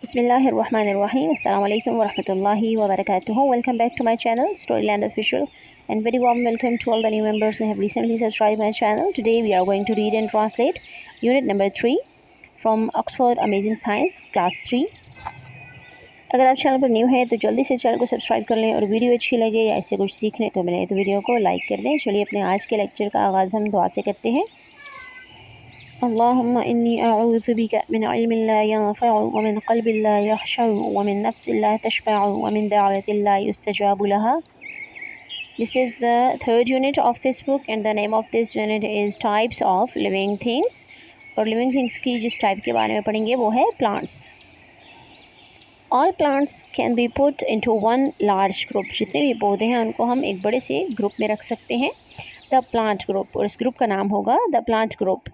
Bismillahirrahmanirrahim. Assalamu alaikum wa rahmatullahi wa barakatuhu. Welcome back to my channel, Storyland Official, and very warm welcome to all the new members who have recently subscribed my channel. Today we are going to read and translate unit number 3 from Oxford Amazing Science, class 3. अगर आप channel पर new हैं तो जल्दी से channel को subscribe कर लें और वीडियो अच्छी लगे या इससे कुछ सीखने को मिले तो वीडियो को लाइक कर दें। चलिए अपने आज के लेक्चर का आगाज़ हम दुआ से करते हैं। अल्लाहुम्मा इन्नी अऊज़ु बिका मिन इल्मिन ला यनफ़अु व मिन क़ल्बिन ला यख़शअउ व मिन नफ़्सिन ला तशबअु व मिन दअवतिन ला युस्तजाबु लहा. This is the third unit of this book and the name of this unit is types of living things. और living things की जिस टाइप के बारे में पढ़ेंगे वो है plants. All plants can be put into one large group. जितने भी पौधे हैं उनको हम एक बड़े से ग्रुप में रख सकते हैं, द प्लांट ग्रुप, और इस ग्रुप का नाम होगा द प्लांट ग्रुप.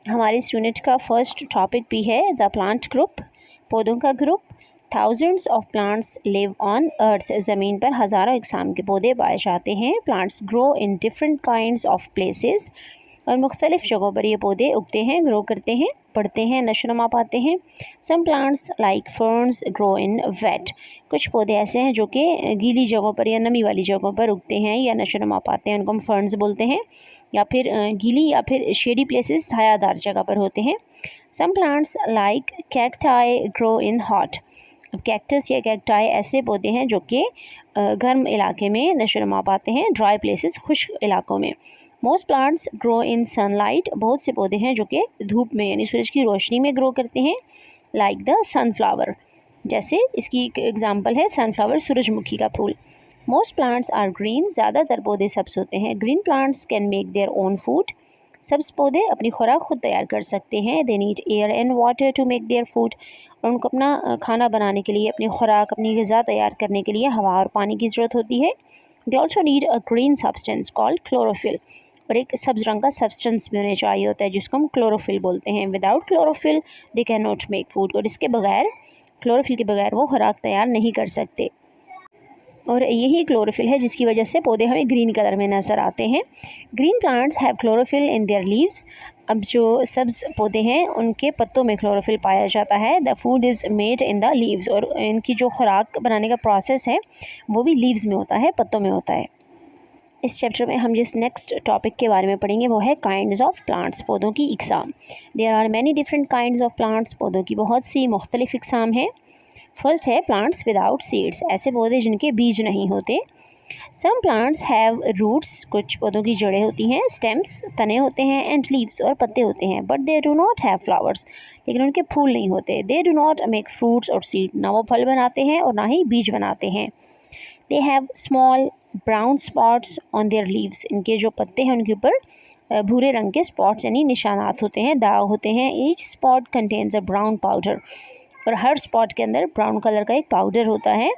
हमारे इस यूनिट का फर्स्ट टॉपिक भी है द प्लांट ग्रुप, पौधों का group. Thousands of plants live on earth. ज़मीन पर हज़ारों इकसाम के पौधे पाए जाते हैं. Plants grow in different kinds of places. और मुख्तलिफ़ जगहों पर ये पौधे उगते हैं, ग्रो करते हैं, बढ़ते हैं, नशोनुमा पाते हैं. Some plants like ferns grow in wet. कुछ पौधे ऐसे हैं जो कि गीली जगहों पर या नमी वाली जगहों पर उगते हैं या नशोनुमा पाते हैं, उनको हम फर्न्स बोलते हैं. या फिर गीली या फिर शेडी प्लेसेस, छायादार जगह पर होते हैं. Some plants like cacti grow in hot. अब कैक्टस या कैक्टाई ऐसे पौधे हैं जो कि गर्म इलाके में नशोनुमा पाते हैं, ड्राई प्लेसेस, खुश्क इलाकों में. Most plants grow in sunlight. बहुत से पौधे हैं जो कि धूप में यानी सूरज की रोशनी में ग्रो करते हैं, लाइक द सनफ्लावर. जैसे इसकी एक एग्जांपल है सनफ्लावर, सूरजमुखी का फूल. Most plants are green. ज़्यादातर पौधे सब्ज़ होते हैं. Green plants can make their own food. सब्ज़ पौधे अपनी खुराक खुद तैयार कर सकते हैं. They need air and water to make their food. और उनको अपना खाना बनाने के लिए, अपनी खुराक, अपनी ग़िज़ा तैयार करने के लिए हवा और पानी की ज़रूरत होती है. They also need a green substance called chlorophyll. और एक सब्ज़ रंग का सब्सटेंस भी उन्हें चाहिए होता है जिसको हम क्लोरोफिल बोलते हैं. Without chlorophyll they can not make food. और इसके बगैर, क्लोरोफिल के बगैर वो खुराक तैयार नहीं कर सकते. और यही क्लोरोफिल है जिसकी वजह से पौधे हमें ग्रीन कलर में नज़र आते हैं. Green plants have chlorophyll in their leaves. अब जो सब्ज़ पौधे हैं उनके पत्तों में क्लोरोफिल पाया जाता है. The food is made in the leaves. और इनकी जो खुराक बनाने का प्रोसेस है वो भी लीव्स में होता है, पत्तों में होता है. इस चैप्टर में हम जिस नेक्स्ट टॉपिक के बारे में पढ़ेंगे वो है काइंड्स ऑफ प्लांट्स, पौधों की इकसाम. There are many different kinds of plants. पौधों की बहुत सी मुख्तलिफ इकसाम हैं. फर्स्ट है प्लांट्स विदाउट सीड्स. ऐसे पौधे जिनके बीज नहीं होते. Some plants have roots. कुछ पौधों की जड़ें होती हैं. स्टेम्स, तने होते हैं. एंड लीव्स, और पत्ते होते हैं. But they do not have flowers. लेकिन उनके फूल नहीं होते. They do not make fruits और सीड. ना वो फल बनाते हैं और ना ही बीज बनाते हैं. They have small brown spots on their leaves. इनके जो पत्ते हैं उनके ऊपर भूरे रंग के स्पॉट्स यानी निशानात होते हैं, दाग होते हैं. Each spot contains a brown powder. और हर स्पॉट के अंदर ब्राउन कलर का एक पाउडर होता है,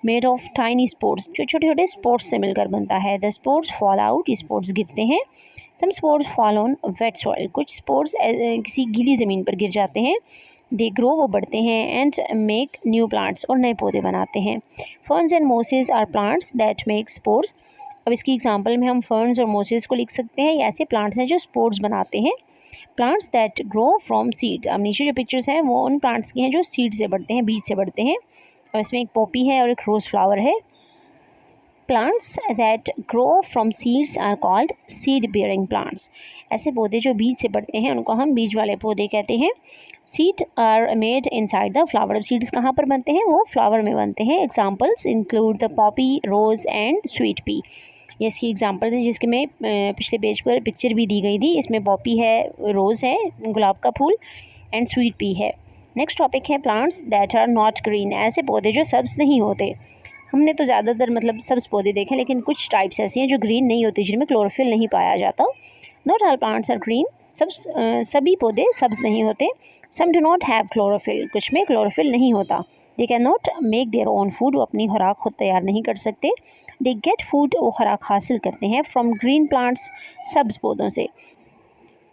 मेड ऑफ टाइनी स्पोर्ट्स, जो छोटे छोटे स्पोर्ट्स से मिलकर बनता है. The spores fall out. ये स्पोर्ट्स गिरते हैं. Some spores fall on wet soil. कुछ स्पोर्ट्स किसी गीली ज़मीन पर गिर जाते हैं. दे ग्रो, वो बढ़ते हैं. एंड मेक न्यू प्लांट्स, और नए पौधे बनाते हैं. Ferns and mosses are plants that make spores. अब इसकी एग्जांपल में हम फर्न्स और मोसेस को लिख सकते हैं. ये ऐसे प्लांट्स हैं जो स्पोर्स बनाते हैं. Plants that grow from seed. अब नीचे जो पिक्चर्स हैं वो उन प्लांट्स की हैं जो सीड से बढ़ते हैं, बीज से बढ़ते हैं. और इसमें एक पॉपी है और एक रोज़ फ्लावर है. Plants that grow from seeds are called seed bearing plants. ऐसे पौधे जो बीज से बढ़ते हैं उनको हम बीज वाले पौधे कहते हैं. Seed are made inside the flower. Seeds कहाँ पर बनते हैं? वो फ्लावर में बनते हैं. Examples include the poppy, rose and sweet pea. ये इसकी एग्जांपल है जिसके में पिछले पेज पर पिक्चर भी दी गई थी. इसमें पॉपी है, रोज़ है, गुलाब का फूल, एंड स्वीट पी है. नेक्स्ट टॉपिक है plants that are not green. ऐसे पौधे जो सब्ज़ नहीं होते. हमने तो ज़्यादातर मतलब सब्ज़ पौधे देखे, लेकिन कुछ टाइप्स ऐसी हैं जो ग्रीन नहीं होती, जिनमें क्लोरोफिल नहीं पाया जाता. Not all plants are green. सभी पौधे सब्ज़ नहीं होते. Some do not have chlorophyll. कुछ में क्लोरोफिल नहीं होता. They can not make their own food. वो अपनी खुराक खुद तैयार नहीं कर सकते. They get food. वो खुराक हासिल करते हैं फ्रॉम ग्रीन प्लांट्स, सब्ज़ पौधों से.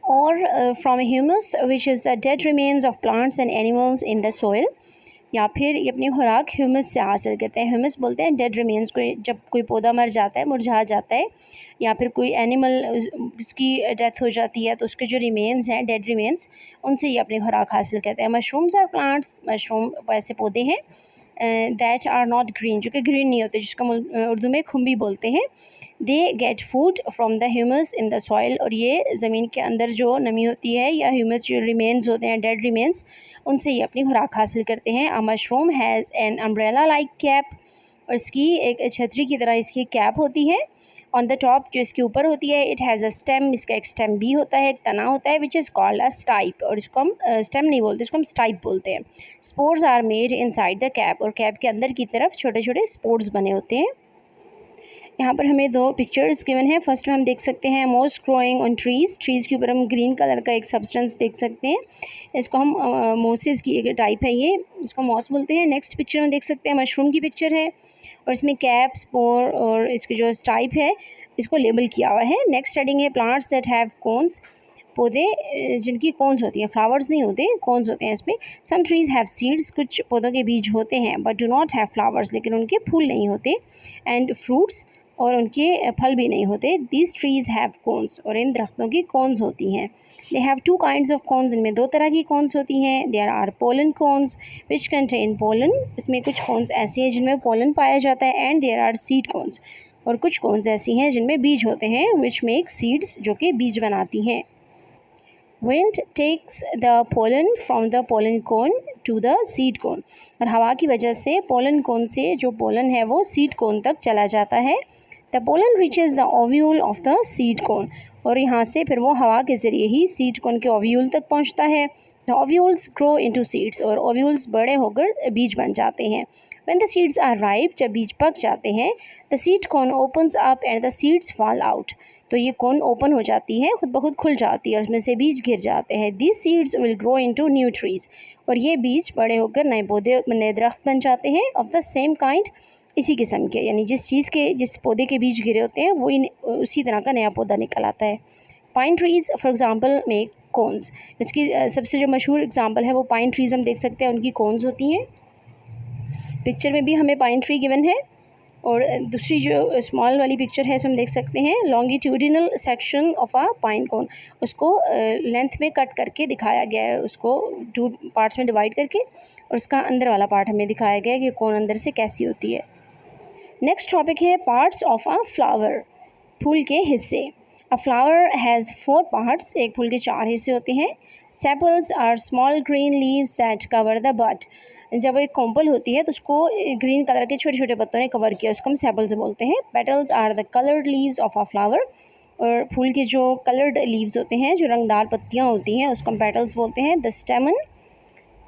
और from humus which is the dead remains of plants and animals in the soil. या फिर ये अपनी खुराक ह्यूमस से हासिल करते हैं। ह्यूमस बोलते हैं डेड रिमेन्स को, जब कोई पौधा मर जाता है, मुरझा जाता है, या फिर कोई एनिमल उसकी डेथ हो जाती है तो उसके जो रिमेन्स हैं, डेड रिमेन्स, उनसे ये अपनी खुराक हासिल करते हैं। मशरूम्स आर प्लांट्स, मशरूम ऐसे पौधे हैं दैट आर नॉट ग्रीन, जो कि ग्रीन नहीं होते, जिसका उर्दू में खुम्बी बोलते हैं। दे get food from the humus in the soil, और ये ज़मीन के अंदर जो नमी होती है या ह्यूमस जो रिमेन्स होते हैं, डेड रिमेन्स, उनसे ये अपनी खुराक हासिल करते हैं। A mushroom has an umbrella like cap, और इसकी एक छतरी की तरह इसकी कैप होती है। ऑन द टॉप जो इसके ऊपर होती है, इट हैज़ अ स्टेम, इसका एक स्टेम भी होता है, एक तना होता है, which is called a stipe, और इसको हम स्टेम नहीं बोलते, इसको हम स्टाइप बोलते हैं। Spores are made inside the cap, और कैप के अंदर की तरफ छोटे छोटे स्पोर्स बने होते हैं। यहाँ पर हमें दो पिक्चर्स गिवन है। फर्स्ट में हम देख सकते हैं moss growing on trees, trees के ऊपर हम ग्रीन कलर का एक सब्सटेंस देख सकते हैं, इसको हम मोसेस की एक टाइप है ये, इसको मॉस बोलते हैं। नेक्स्ट पिक्चर में देख सकते हैं मशरूम की पिक्चर है, और इसमें कैप, स्पोर और इसकी जो टाइप है इसको लेबल किया हुआ है। नेक्स्ट हेडिंग है प्लांट्स दैट हैव कोन्स, पौधे जिनकी कोन्स होती हैं, फ्लावर्स नहीं होते, कोन्स होते हैं इसमें। सम ट्रीज़ हैव सीड्स, कुछ पौधों के बीज होते हैं, but do not have flowers, लेकिन उनके फूल नहीं होते। एंड फ्रूट्स, और उनके फल भी नहीं होते। दीज ट्रीज़ हैव कोन्स, और इन दरख्तों की कोन्स होती हैं। They have two kinds of cones, इनमें दो तरह की कोन्स होती हैं। There are pollen cones which contain pollen, इसमें कुछ कोन्स ऐसी हैं जिनमें पोलन पाया जाता है। And there are seed cones, और कुछ कोन्स ऐसी हैं जिनमें बीज होते हैं, विच मेक सीड्स, जो कि बीज बनाती हैं। Wind takes the pollen from the pollen cone to the seed cone, और हवा की वजह से पोलन कोन से जो पोलन है वो सीड कोन तक चला जाता है। The pollen reaches the ovule of the seed cone, और यहाँ से फिर वो हवा के ज़रिए ही सीड कोन के ओव्यूल तक पहुँचता है। The ovules grow into seeds, और ओव्यूल्स बड़े होकर बीज बन जाते हैं। When the seeds are ripe, जब बीज पक जाते हैं, the seed cone opens up and the seeds fall out, तो ये कोन ओपन हो जाती है, खुद ब खुद खुल जाती है, और उसमें से बीज गिर जाते हैं। These seeds will grow into new trees, और ये बीज बड़े होकर नए पौधे, नए दरख्त बन जाते हैं। ऑफ द सेम काइंड, इसी किस्म के, यानी जिस पौधे के बीज गिरे होते हैं वही उसी तरह का नया पौधा निकल आता है। Pine trees for example make cones, इसकी सबसे जो मशहूर एग्ज़ाम्पल है वो पाइन ट्रीज़ हम देख सकते हैं, उनकी कोन्स होती हैं। पिक्चर में भी हमें पाइन ट्री गिवन है, और दूसरी जो स्मॉल वाली पिक्चर है इसमें हम देख सकते हैं longitudinal section of a pine cone, उसको लेंथ में कट करके दिखाया गया है, उसको 2 पार्ट्स में डिवाइड करके, और उसका अंदर वाला पार्ट हमें दिखाया गया है कि कोन अंदर से कैसी होती है। नेक्स्ट टॉपिक है पार्ट्स ऑफ अ फ्लावर, फूल के हिस्से। अ फ्लावर हैज़ 4 पार्ट्स, एक फूल के 4 हिस्से होते हैं। Sepals are small green leaves that cover the bud, जब वो एक कॉम्पल होती है तो उसको ग्रीन कलर के छोटे छोटे पत्तों ने कवर किया, उसको हम सेपल्स बोलते हैं। Petals are the coloured leaves of a flower, और फूल के जो कलर्ड लीव्स होते हैं, जो रंगदार पत्तियाँ होती हैं, उसको हम पेटल्स बोलते हैं। The स्टेमन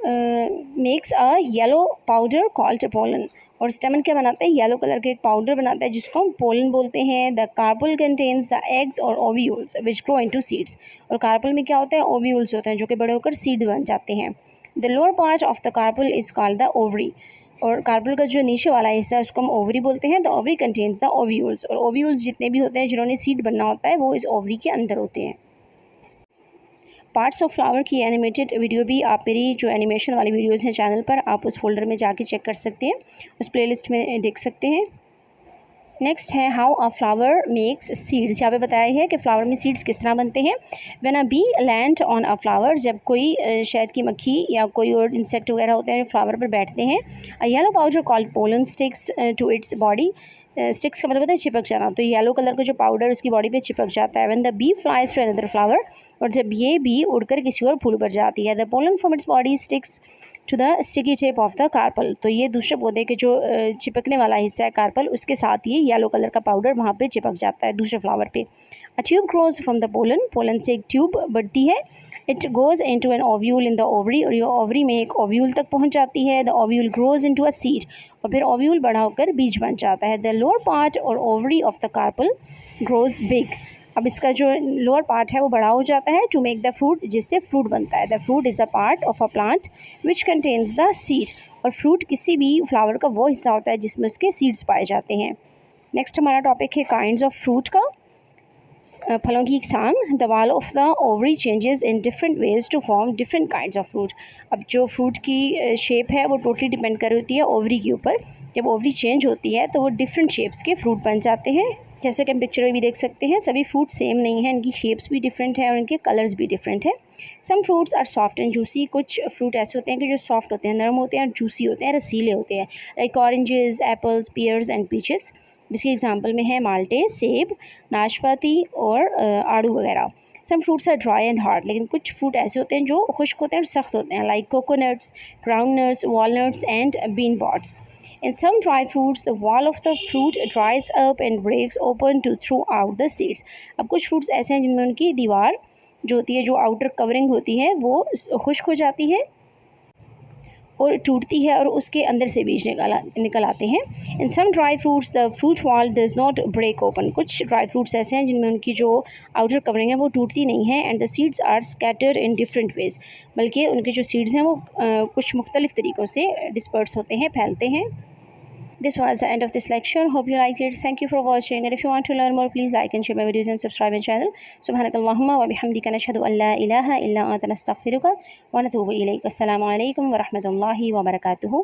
makes a yellow powder called pollen, और स्टेमन क्या बनाता है, येलो कलर का एक पाउडर बनाता है जिसको हम पोलन बोलते हैं। The carpal contains the eggs और ovules which grow into seeds, और कार्पल में क्या होता है, ओव्यूल्स होते हैं जो कि बड़े होकर सीड बन जाते हैं। The lower part of the carpel is called the ovary, और कार्पल का जो नीचे वाला हिस्सा है उसको हम ओवरी बोलते हैं। The ovary contains the ovules, और ओव्यूल्स जितने भी होते हैं जिन्होंने सीड बनना होता है वो इस ओवरी के अंदर होते हैं। पार्ट्स ऑफ फ्लावर की एनिमेटेड वीडियो भी आप मेरी जो एनिमेशन वाली वीडियोज़ हैं चैनल पर, आप उस फोल्डर में जाके चेक कर सकते हैं, उस प्लेलिस्ट में देख सकते हैं। नेक्स्ट है how a flower makes seeds, यहाँ पे बताया है कि फ्लावर में सीड्स किस तरह बनते हैं। When a bee land on a flower, जब कोई शहद की मक्खी या कोई और इंसेक्ट वगैरह होते हैं जो फ्लावर पर बैठते हैं, a yellow powder called pollen sticks to its body, sticks का मतलब होता है चिपक जाना, तो येलो कलर का जो पाउडर उसकी बॉडी पे चिपक जाता है। When the bee flies to another flower, और जब ये बी उड़कर किसी और फूल पर जाती है, the pollen from its body sticks to the sticky tip of the carpel, तो ये दूसरे पौधे के जो चिपकने वाला हिस्सा है कार्पल, उसके साथ ये येलो कलर का पाउडर वहाँ पे चिपक जाता है दूसरे फ्लावर पे। A tube grows from the pollen, pollen से एक ट्यूब बढ़ती है। It goes into an ovule in the ovary, और ये ओवरी में एक ओव्यूल तक पहुँच जाती है। The ovule grows into a seed, और फिर ओव्यूल बड़ा होकर बीज बन जाता है। The lower part or ovary of the carpel grows big, अब इसका जो लोअर पार्ट है वो बड़ा हो जाता है। टू मेक द फ्रूट, जिससे फ्रूट बनता है। The fruit is a part of a plant which contains the seed, और फ्रूट किसी भी फ्लावर का वो हिस्सा होता है जिसमें उसके सीड्स पाए जाते हैं। नेक्स्ट हमारा टॉपिक है काइंड्स ऑफ फ्रूट का। फलों की इकसाम। The wall of the ovary changes in different ways to form different kinds of fruit. अब जो फ्रूट की शेप है वो टोटली डिपेंड कर होती है ओवरी के ऊपर। जब ओवरी चेंज होती है तो वो डिफरेंट शेप्स के फ्रूट बन जाते हैं। जैसे कि हम पिक्चर में भी देख सकते हैं, सभी फ्रूट सेम नहीं है, इनकी शेप्स भी डिफरेंट है और इनके कलर्स भी डिफरेंट है। Some fruits are soft and juicy. कुछ फ्रूट ऐसे होते हैं कि जो सॉफ्ट होते हैं, नरम होते हैं और जूसी होते हैं, रसीले होते हैं, like oranges, apples, pears and peaches. जिसके एग्जांपल में है माल्टे, सेब, नाशपाती और आड़ू वगैरह। Some fruits are dry and hard. लेकिन कुछ फ्रूट ऐसे होते हैं जो खुश्क होते हैं और सख्त होते हैं, like coconuts, ground nuts, walnuts and bean pods. In some dry fruits, the wall of the fruit dries up and breaks open to throw out the seeds. अब कुछ फ्रूट्स ऐसे हैं जिनमें उनकी दीवार जो होती है, जो आउटर कवरिंग होती है, वो खुश्क हो जाती है और टूटती है और उसके अंदर से बीज निकल आते हैं। In some dry fruits the fruit wall does not break open. कुछ ड्राई फ्रूट्स ऐसे हैं जिनमें उनकी जो आउटर कवरिंग है वो टूटती नहीं है। And the seeds are scattered in different ways. बल्कि उनके जो सीड्स हैं वो कुछ मुख्तलिफ तरीक़ों से डिस्पर्स होते हैं, फैलते हैं। This was the end of this lecture. Hope you liked it. Thank you for watching. And if you want to learn more, please like and share my videos and subscribe my channel. Subhanakallahumma wa bihamdika nashhadu an la ilaha illa anta nastaghfiruka wa natubu ilayk. Assalamu alaikum wa rahmatullahi wa barakatuhu.